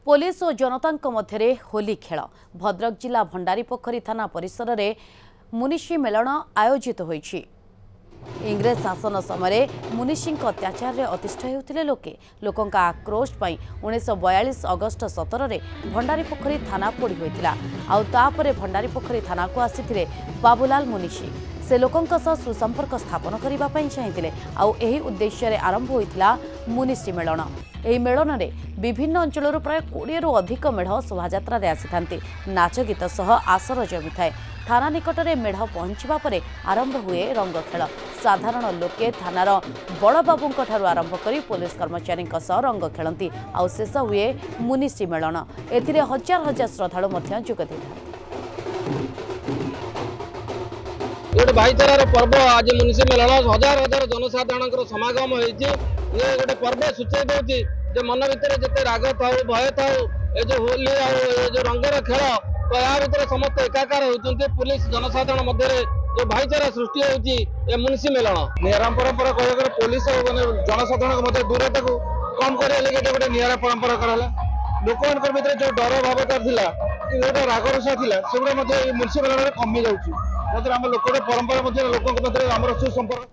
Police और जनता मध्य होली खेल भद्रक जिला भंडारीपोखरी थाना परिसर में मुनिशी मेलन आयोजित होईछि। इंग्रेज शासन समय मुनिशी अत्याचार अतिष्ठ होते लोके लोकों आक्रोश 1942 अगस्ट 17 में भंडारीपोखरी थाना पोड़ी होता आउे भंडारीपोखरी थाना को आसी बाबूलाल मुनिशी से लोकों सुसंपर्क स्थापन करने चाहिए आउ उद्देश्य आरंभ होता मुनिशी मेलन। यह मेलन में विभिन्न अंचल प्राय 20 रु अधिक मेढ़ शोभायात्रा आसी था नाच गीत सह आसर जमी थाए। थाना निकट में मेढ़ पहुंचा पर आरंभ हुए रंग खेल। साधारण लोके थानार बड़ बाबू आरंभ कर पुलिस कर्मचारी रंग खेलती आउ शेष हुए मुनिशी मेलन। एथिरे हजार हजार श्रद्धालु जोग गोटे भाईचारार पर्व आज मुनिशी मेलन हजार हजार जनसाधारण समागम होती गोटे पर्व सूचय दूसरी जो मन भितर जिते राग था भय था ये जो होली जो रंगर खेल तो या भर समस्त एकाकार होती पुलिस जनसाधारण मध्य जो भाईचारा सृष्टि होती मुनिशी मेलन निरा परंपरा कह पुलिस जनसाधारण मध्य दूरता को कम कर गोटे निरा परंपरा कराला लोक भर जो डर भावता जो राग रसा था से मुनिशी मेलन कमी जाऊँगी आम लोक परंपरा लोक सुसंपर्क।